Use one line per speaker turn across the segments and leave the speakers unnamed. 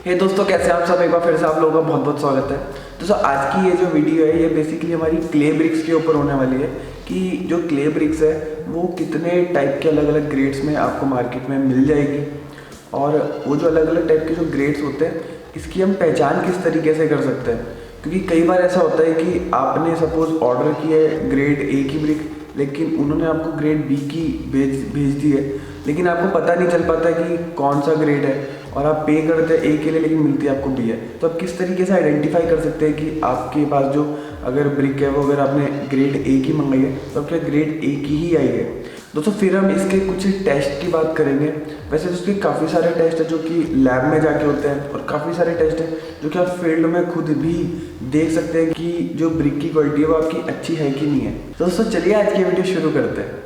हे दोस्तों, कैसे हैं आप सब। एक बार फिर से आप लोगों का बहुत बहुत स्वागत है। दोस्तों आज की ये जो वीडियो है ये बेसिकली हमारी क्ले ब्रिक्स के ऊपर होने वाली है कि जो क्ले ब्रिक्स है वो कितने टाइप के अलग अलग ग्रेड्स में आपको मार्केट में मिल जाएगी, और वो जो अलग अलग टाइप के जो ग्रेड्स होते हैं इसकी हम पहचान किस तरीके से कर सकते हैं। क्योंकि कई बार ऐसा होता है कि आपने सपोज ऑर्डर किया है ग्रेड ए की ब्रिक, लेकिन उन्होंने आपको ग्रेड बी की भेज दी है, लेकिन आपको पता नहीं चल पाता कि कौन सा ग्रेड है, और आप पे करते हैं ए के लिए लेकिन मिलती है आपको बी है। तो आप किस तरीके से आइडेंटिफाई कर सकते हैं कि आपके पास जो अगर ब्रिक है वो अगर आपने ग्रेड ए की मंगाई है तो आपके ग्रेड ए की ही आई है। दोस्तों फिर हम इसके कुछ टेस्ट की बात करेंगे। वैसे तो इसके काफ़ी सारे टेस्ट हैं जो कि लैब में जाके होते हैं, और काफ़ी सारे टेस्ट हैं जो कि आप फील्ड में खुद भी देख सकते हैं कि जो ब्रिक की क्वालिटी है वो आपकी अच्छी है कि नहीं है। तो दोस्तों चलिए आज की वीडियो शुरू करते हैं।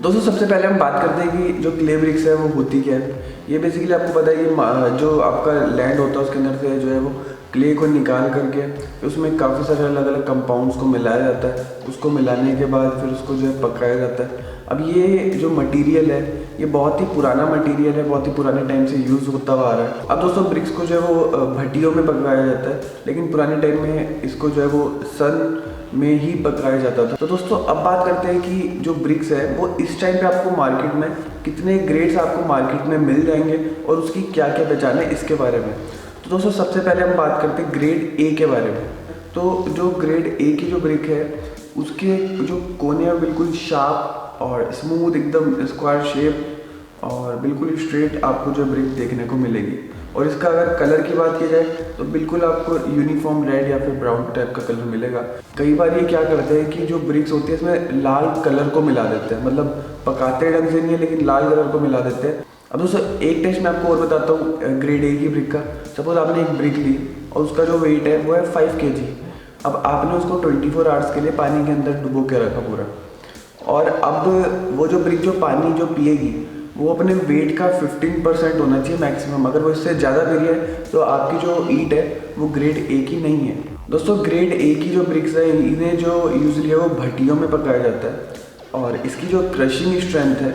दोस्तों सबसे पहले हम बात करते हैं कि जो क्ले ब्रिक्स है वो होती क्या है। ये बेसिकली आपको पता है कि जो आपका लैंड होता है उसके अंदर से जो है वो क्ले को निकाल करके उसमें काफ़ी सारे अलग अलग कंपाउंड्स को मिलाया जाता है। उसको मिलाने के बाद फिर उसको जो है पकाया जाता है। अब ये जो मटेरियल है ये बहुत ही पुराना मटेरियल है, बहुत ही पुराने टाइम से यूज़ होता हुआ आ रहा है। अब दोस्तों ब्रिक्स को जो है वो भट्टियों में पकाया जाता है, लेकिन पुराने टाइम में इसको जो है वो सन में ही पकाया जाता था। तो दोस्तों अब बात करते हैं कि जो ब्रिक्स है वो इस टाइम पे आपको मार्केट में कितने ग्रेड्स आपको मार्केट में मिल जाएंगे और उसकी क्या क्या पहचान है इसके बारे में। तो दोस्तों सबसे पहले हम बात करते हैं ग्रेड ए के बारे में। तो जो ग्रेड ए की जो ब्रिक है उसके जो कोने हैं बिल्कुल शार्प और स्मूथ, एकदम स्क्वायर शेप और बिल्कुल स्ट्रेट आपको जो ब्रिक देखने को मिलेगी। और इसका अगर कलर की बात की जाए तो बिल्कुल आपको यूनिफॉर्म रेड या फिर ब्राउन टाइप का कलर मिलेगा। कई बार ये क्या करते हैं कि जो ब्रिक्स होती है इसमें लाल कलर को मिला देते हैं, मतलब पकाते ढंग से नहीं है लेकिन लाल कलर को मिला देते हैं। अब दोस्तों एक टेस्ट मैं आपको और बताता हूँ ग्रेड ए की ब्रिक का। सपोज आपने एक ब्रिक ली और उसका जो वेट है वो है 5 kg। अब आपने उसको 24 आवर्स के लिए पानी के अंदर डुबो के रखा पूरा, और अब वो जो ब्रिक जो पानी जो पिएगी वो अपने वेट का 15% होना चाहिए मैक्सिमम। अगर वो इससे ज़्यादा पी रही है तो आपकी जो ईट है वो ग्रेड ए की नहीं है। दोस्तों ग्रेड ए की जो ब्रिक्स है इन्हें जो यूजली है वो भट्टियों में पकाया जाता है, और इसकी जो क्रशिंग स्ट्रेंथ है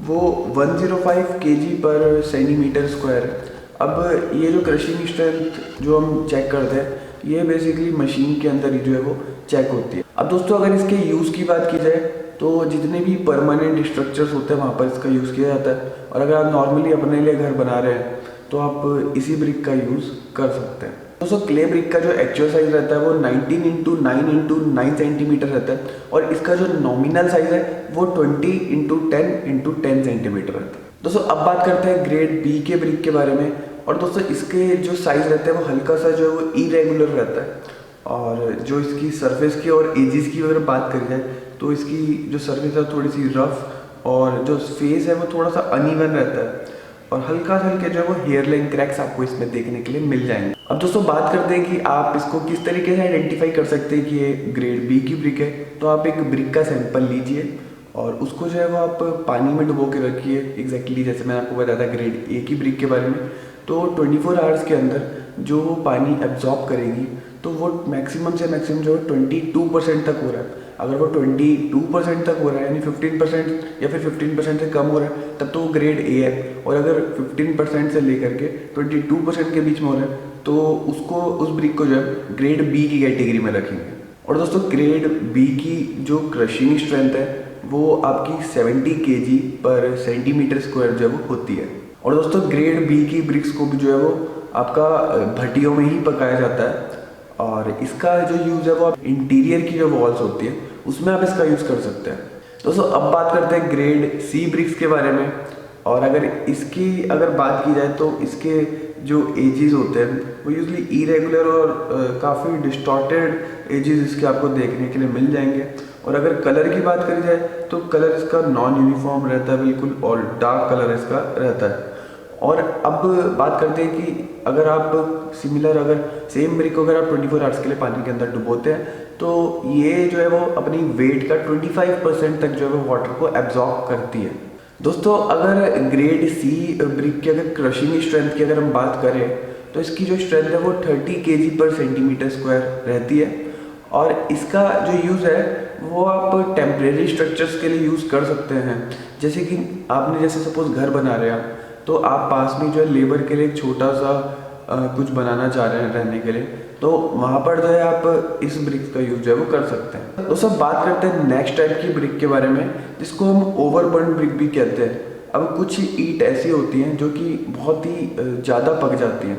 वो 105 kg पर सेंटीमीटर स्क्वायर है। अब ये जो क्रशिंग स्ट्रेंथ जो हम चेक करते हैं ये बेसिकली मशीन के अंदर ही जो है वो चेक होती है। अब दोस्तों अगर इसके यूज़ की बात की जाए तो जितने भी परमानेंट स्ट्रक्चर्स होते हैं वहाँ पर इसका यूज़ किया जाता है, और अगर आप नॉर्मली अपने लिए घर बना रहे हैं तो आप इसी ब्रिक का यूज़ कर सकते हैं। दोस्तों क्ले ब्रिक का जो एक्चुअल साइज़ रहता है वो 19 × 9 × 9 सेंटीमीटर रहता है, और इसका जो नॉमिनल साइज़ है वो 20 × 10 × 10 सेंटीमीटर रहता है। दोस्तों अब बात करते हैं ग्रेड बी के ब्रिक के बारे में। और दोस्तों इसके जो साइज़ रहता है वो हल्का सा जो है वो इरेगुलर रहता है, और जो इसकी सरफेस की और एजिस की अगर बात करी जाए तो इसकी जो सरफेस है थोड़ी सी रफ, और जो फेस है वो थोड़ा सा अनइवन रहता है, और हल्का सा हल्के जो है वो हेयर लाइन क्रैक्स आपको इसमें देखने के लिए मिल जाएंगे। अब दोस्तों बात करते हैं कि आप इसको किस तरीके से आइडेंटिफाई कर सकते हैं कि ये ग्रेड बी की ब्रिक है। तो आप एक ब्रिक का सैंपल लीजिए और उसको जो है वो आप पानी में डुबो के रखिए, एग्जैक्टली जैसे मैंने आपको बताया था ग्रेड ए की ब्रिक के बारे में। तो 24 आवर्स के अंदर जो वो पानी एब्जॉर्ब करेगी तो वो मैक्सिमम से मैक्सिमम जो 22% तक हो रहा है। अगर वो 22% तक हो रहा है यानी 15% या फिर 15% से कम हो रहा है तब तो वो ग्रेड ए है, और अगर 15% से लेकर के 22% के बीच में हो रहा है तो उसको उस ब्रिक को जो है ग्रेड बी की कैटेगरी में रखेंगे। और दोस्तों ग्रेड बी की जो क्रशिंग स्ट्रेंथ है वो आपकी 70 kg पर सेंटीमीटर स्क्वायर जो है वो होती है। और दोस्तों ग्रेड बी की ब्रिक्स को भी जो है वो आपका भट्टियों में ही पकाया जाता है, और इसका जो यूज़ है वो आप इंटीरियर की जो वॉल्स होती है उसमें आप इसका यूज़ कर सकते हैं। दोस्तों अब बात करते हैं ग्रेड सी ब्रिक्स के बारे में। और अगर इसकी अगर बात की जाए तो इसके जो एजेस होते हैं वो यूजली इरेगुलर और काफ़ी डिस्टॉर्टेड एजेस इसके आपको देखने के लिए मिल जाएंगे। और अगर कलर की बात करी जाए तो कलर इसका नॉन यूनिफॉर्म रहता है बिल्कुल, और डार्क कलर इसका रहता है। और अब बात करते हैं कि अगर आप सिमिलर अगर सेम ब्रिक को अगर आप 24 आवर्स के लिए पानी के अंदर डुबोते हैं तो ये जो है वो अपनी वेट का 25% तक जो है वो वाटर को एब्जॉर्ब करती है। दोस्तों अगर ग्रेड सी ब्रिक की अगर क्रशिंग स्ट्रेंथ की अगर हम बात करें तो इसकी जो स्ट्रेंथ है वो 30 kg पर सेंटीमीटर स्क्वायर रहती है, और इसका जो यूज़ है वो आप टेम्परेरी स्ट्रक्चर्स के लिए यूज़ कर सकते हैं। जैसे कि आपने जैसे सपोज घर बना रहे हैं, तो आप पास में जो है लेबर के लिए एक छोटा सा कुछ बनाना चाह रहे हैं रहने के लिए, तो वहाँ पर जो है आप इस ब्रिक का यूज जो है वो कर सकते हैं। तो सब बात करते हैं नेक्स्ट टाइप की ब्रिक के बारे में, जिसको हम ओवरबर्न ब्रिक भी कहते हैं। अब कुछ ईंट ऐसी होती हैं जो कि बहुत ही ज़्यादा पक जाती हैं,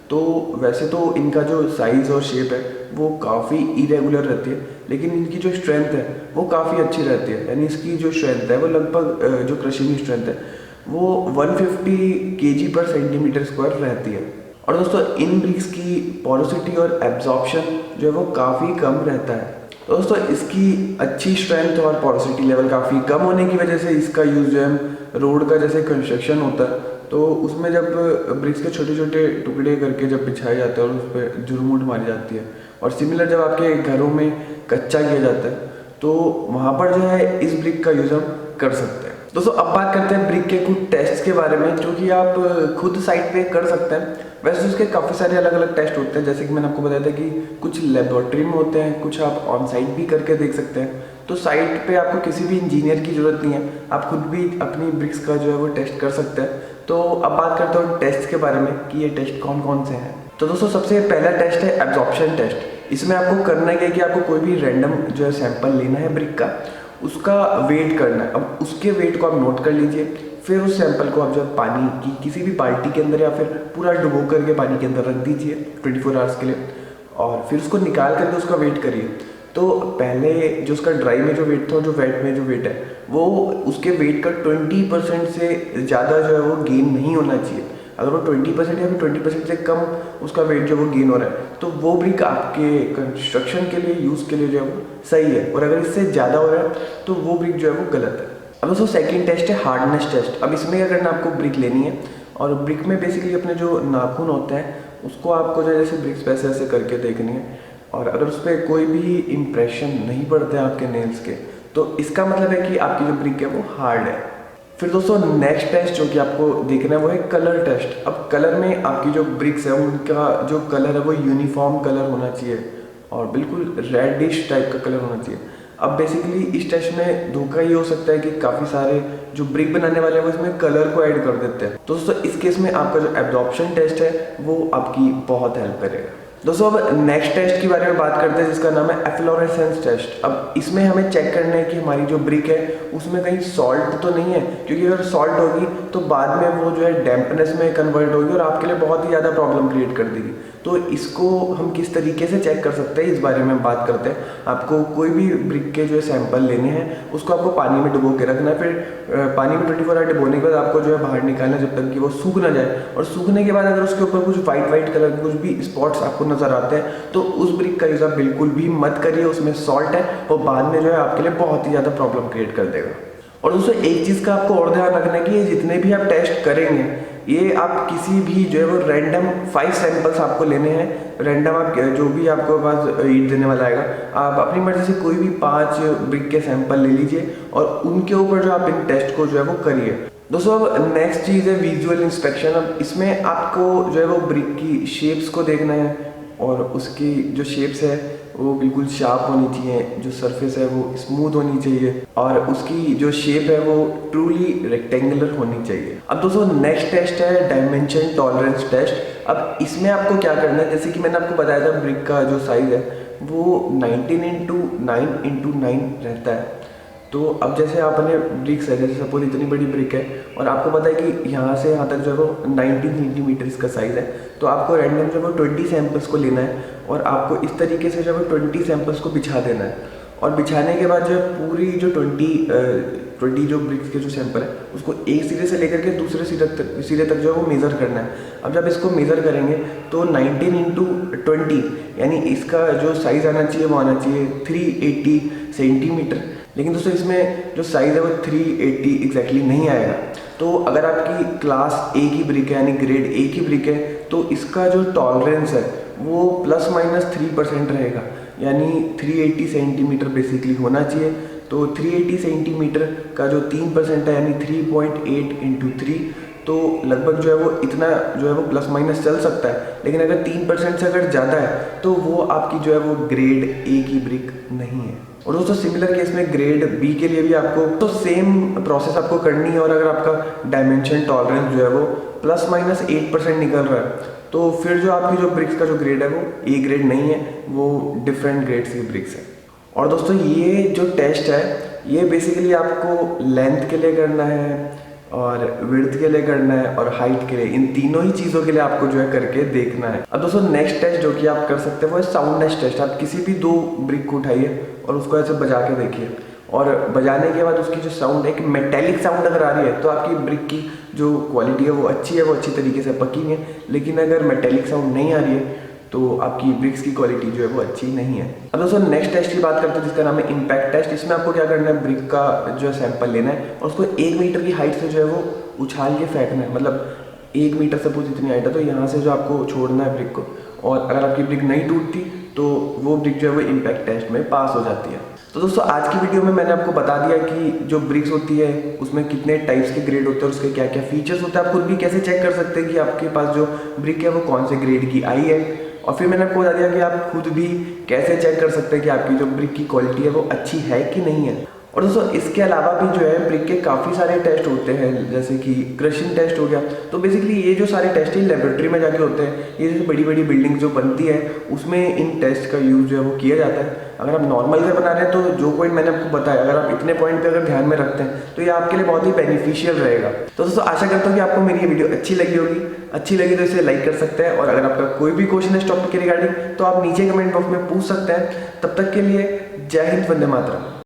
तो वैसे तो इनका जो साइज़ और शेप है वो काफ़ी इरेगुलर रहती है, लेकिन इनकी जो स्ट्रेंथ है वो काफ़ी अच्छी रहती है। यानी इसकी जो स्ट्रेंथ है वो लगभग जो क्रशिंग स्ट्रेंथ है वो 150 kg पर सेंटीमीटर स्क्वायर रहती है। और दोस्तों इन ब्रिक्स की पोरोसिटी और एब्जॉर्प्शन जो है वो काफ़ी कम रहता है। तो दोस्तों इसकी अच्छी स्ट्रेंथ और पोरोसिटी लेवल काफ़ी कम होने की वजह से इसका यूज़ जो है रोड का जैसे कंस्ट्रक्शन होता है, तो उसमें जब ब्रिक्स के छोटे छोटे टुकड़े करके जब बिछाए जाते हैं और उस पर जुरमुट मारी जाती है, और सिमिलर जब आपके घरों में कच्चा किया जाता है, तो वहाँ पर जो है इस ब्रिक का यूज़ हम कर सकते हैं। दोस्तों अब बात करते हैं ब्रिक के कुछ टेस्ट के बारे में, जो कि आप खुद साइट पे कर सकते हैं। वैसे उसके काफ़ी सारे अलग अलग टेस्ट होते हैं, जैसे कि मैंने आपको बताया था कि कुछ लेबोरेटरी में होते हैं, कुछ आप ऑन साइट भी करके देख सकते हैं। तो साइट पे आपको किसी भी इंजीनियर की ज़रूरत नहीं है, आप खुद भी अपनी ब्रिक्स का जो है वो टेस्ट कर सकते हैं। तो अब बात करते हैं टेस्ट के बारे में कि ये टेस्ट कौन कौन से हैं। तो दोस्तों सबसे पहला टेस्ट है एब्जॉर्प्शन टेस्ट। इसमें आपको करना है कि आपको कोई भी रैंडम जो है सैंपल लेना है ब्रिक का, उसका वेट करना है। अब उसके वेट को आप नोट कर लीजिए, फिर उस सैंपल को आप जो पानी की किसी भी बाल्टी के अंदर या फिर पूरा डुबो करके पानी के अंदर रख दीजिए 24 आवर्स के लिए, और फिर उसको निकाल करके उसका वेट करिए। तो पहले जो उसका ड्राई में जो वेट था और जो वेट में जो वेट है, वो उसके वेट का 20% से ज़्यादा जो है वो गेन नहीं होना चाहिए। अगर वो 20% या फिर 20% से कम उसका वेट जो वो गेन हो रहा है, तो वो ब्रिक आपके कंस्ट्रक्शन के लिए यूज़ के लिए जो है वो सही है, और अगर इससे ज़्यादा हो रहा है तो वो ब्रिक जो है वो गलत है। अब दोस्तों सेकंड टेस्ट है हार्डनेस टेस्ट। अब इसमें क्या करना, आपको ब्रिक लेनी है और ब्रिक में बेसिकली अपने जो नाखून होते हैं उसको आपको जो है जैसे ब्रिक्स पे ऐसे करके देखनी है, और अगर उस पर कोई भी इम्प्रेशन नहीं पड़ते हैं आपके नेल्स के, तो इसका मतलब है कि आपकी जो ब्रिक है वो हार्ड है। फिर दोस्तों नेक्स्ट टेस्ट जो कि आपको देखना है वो है कलर टेस्ट। अब कलर में आपकी जो ब्रिक्स है उनका जो कलर है वो यूनिफॉर्म कलर होना चाहिए और बिल्कुल रेडिश टाइप का कलर होना चाहिए। अब बेसिकली इस टेस्ट में धोखा ये हो सकता है कि काफ़ी सारे जो ब्रिक बनाने वाले हैं वो इसमें कलर को ऐड कर देते हैं। तो दोस्तों इस केस में आपका जो एब्जॉर्प्शन टेस्ट है वो आपकी बहुत हेल्प करेगा। दोस्तों अब नेक्स्ट टेस्ट के बारे में बात करते हैं, जिसका नाम है एफ्लोरेसेंस टेस्ट। अब इसमें हमें चेक करना है कि हमारी जो ब्रिक है उसमें कहीं सॉल्ट तो नहीं है, क्योंकि अगर सॉल्ट होगी तो बाद में वो जो है डैम्पनेस में कन्वर्ट होगी और आपके लिए बहुत ही ज़्यादा प्रॉब्लम क्रिएट कर देगी। तो इसको हम किस तरीके से चेक कर सकते हैं इस बारे में बात करते हैं। आपको कोई भी ब्रिक के जो सैंपल लेने हैं उसको आपको पानी में डुबो के रखना है, फिर पानी में 24 आवर डुबोने के बाद आपको जो है बाहर निकालना जब तक कि वो सूख ना जाए, और सूखने के बाद अगर उसके ऊपर कुछ वाइट कलर के कुछ भी स्पॉट्स आपको नजर आते हैं तो उस ब्रिक का यूज़ आप बिल्कुल भी मत करिए, उसमें सॉल्ट है और बाद में जो है आपके लिए बहुत ही ज़्यादा प्रॉब्लम क्रिएट कर देगा। और दोस्तों एक चीज़ का आपको और ध्यान रखना है कि ये जितने भी आप टेस्ट करेंगे ये आप किसी भी जो है वो रैंडम 5 सैंपल्स आपको लेने हैं। रैंडम आप जो भी आपको पास ईट देने वाला आएगा, आप अपनी मर्जी से कोई भी 5 ब्रिक के सैंपल ले लीजिए और उनके ऊपर जो आप इन टेस्ट को जो है वो करिए। दोस्तों अब नेक्स्ट चीज़ है विजुअल इंस्पेक्शन। अब इसमें आपको जो है वो ब्रिक की शेप्स को देखना है, और उसकी जो शेप्स है वो बिल्कुल शार्प होनी चाहिए, जो सरफेस है वो स्मूथ होनी चाहिए, और उसकी जो शेप है वो ट्रूली रेक्टेंगुलर होनी चाहिए। अब दोस्तों नेक्स्ट टेस्ट है डायमेंशन टॉलरेंस टेस्ट। अब इसमें आपको क्या करना है, जैसे कि मैंने आपको बताया था ब्रिक का जो साइज़ है वो 19x9x9 रहता है। तो अब जैसे आपने ब्रिक्स है, जैसे सपोज इतनी बड़ी ब्रिक है और आपको पता है कि यहाँ से यहाँ तक जो है वो 19 सेंटीमीटर इसका साइज़ है, तो आपको रैंडम जो है वो 20 सैंपल्स को लेना है और आपको इस तरीके से जो है वो 20 सैंपल्स को बिछा देना है, और बिछाने के बाद जो है पूरी जो 20 जो ब्रिक्स के जो सैंपल है उसको एक सिरे से लेकर के दूसरे सिरे तक जो है वो मेज़र करना है। अब जब इसको मेज़र करेंगे तो 19x20 यानी इसका जो साइज़ आना चाहिए वो आना चाहिए 380 सेंटीमीटर। लेकिन दोस्तों इसमें जो साइज़ है वो 380 एग्जैक्टली नहीं आएगा। तो अगर आपकी क्लास ए की ब्रिक है यानी ग्रेड ए की ब्रिक है तो इसका जो टॉलरेंस है वो +-3% रहेगा, यानी 380 सेंटीमीटर बेसिकली होना चाहिए। तो 380 सेंटीमीटर का जो 3% है यानी 3.8 × 3, तो लगभग जो है वो इतना जो है वो प्लस माइनस चल सकता है, लेकिन अगर 3% से अगर ज़्यादा है तो वो आपकी जो है वो ग्रेड ए की ब्रिक नहीं है। और दोस्तों सिमिलर केस में ग्रेड बी के लिए भी आपको तो सेम प्रोसेस आपको करनी है, और अगर आपका डायमेंशन टॉलरेंस जो है वो प्लस माइनस 8% निकल रहा है तो फिर जो आपकी जो ब्रिक्स का जो ग्रेड है वो ए ग्रेड नहीं है, वो डिफरेंट ग्रेड्स की ब्रिक्स है। और दोस्तों ये जो टेस्ट है ये बेसिकली आपको लेंथ के लिए करना है और विड्थ के लिए करना है और हाइट के लिए, इन तीनों ही चीज़ों के लिए आपको जो है करके देखना है। अब दोस्तों नेक्स्ट टेस्ट जो कि आप कर सकते हैं वो है साउंडनेस टेस्ट। आप किसी भी 2 ब्रिक को उठाइए और उसको ऐसे बजा के देखिए, और बजाने के बाद उसकी जो साउंड है, एक मेटेलिक साउंड अगर आ रही है तो आपकी ब्रिक की जो क्वालिटी है वो अच्छी तरीके से पकी है। लेकिन अगर मेटेलिक साउंड नहीं आ रही है तो आपकी ब्रिक्स की क्वालिटी जो है वो अच्छी नहीं है। अब दोस्तों नेक्स्ट टेस्ट की बात करते हैं जिसका नाम है इम्पैक्ट टेस्ट। इसमें आपको क्या करना है, ब्रिक का जो है सैंपल लेना है और उसको 1 मीटर की हाइट से जो है वो उछाल के फेंकना है। मतलब 1 मीटर सपोज इतनी हाइट है तो यहाँ से जो आपको छोड़ना है ब्रिक को, और अगर आपकी ब्रिक नहीं टूटती तो वो ब्रिक जो है वो इम्पैक्ट टेस्ट में पास हो जाती है। तो दोस्तों आज की वीडियो में मैंने आपको बता दिया कि जो ब्रिक्स होती है उसमें कितने टाइप्स के ग्रेड होते हैं, उसके क्या क्या फीचर्स होते हैं। आप खुद भी कैसे चेक कर सकते हैं कि आपके पास जो ब्रिक है वो कौन से ग्रेड की आई है, और फिर मैंने आपको बता दिया कि आप खुद भी कैसे चेक कर सकते हैं कि आपकी जो ब्रिक की क्वालिटी है वो अच्छी है कि नहीं है। और दोस्तों इसके अलावा भी जो है ब्रिक के काफ़ी सारे टेस्ट होते हैं, जैसे कि क्रशिंग टेस्ट हो गया। तो बेसिकली ये जो सारे टेस्ट ही लेबोरेटरी में जाके होते हैं। ये जो बड़ी बड़ी बिल्डिंग जो बनती है उसमें इन टेस्ट का यूज़ जो है वो किया जाता है। अगर आप नॉर्मल घर बना रहे हैं तो जो पॉइंट मैंने आपको बताया, अगर आप इतने पॉइंट पे अगर ध्यान में रखते हैं तो ये आपके लिए बहुत ही बेनिफिशियल रहेगा। तो दोस्तों आशा करता हूँ कि आपको मेरी ये वीडियो अच्छी लगी होगी। अच्छी लगी तो इसे लाइक कर सकते हैं, और अगर आपका कोई भी क्वेश्चन है इस टॉपिक के रिगार्डिंग तो आप नीचे कमेंट बॉक्स में पूछ सकते हैं। तब तक के लिए जय हिंद, वंदे मातरम।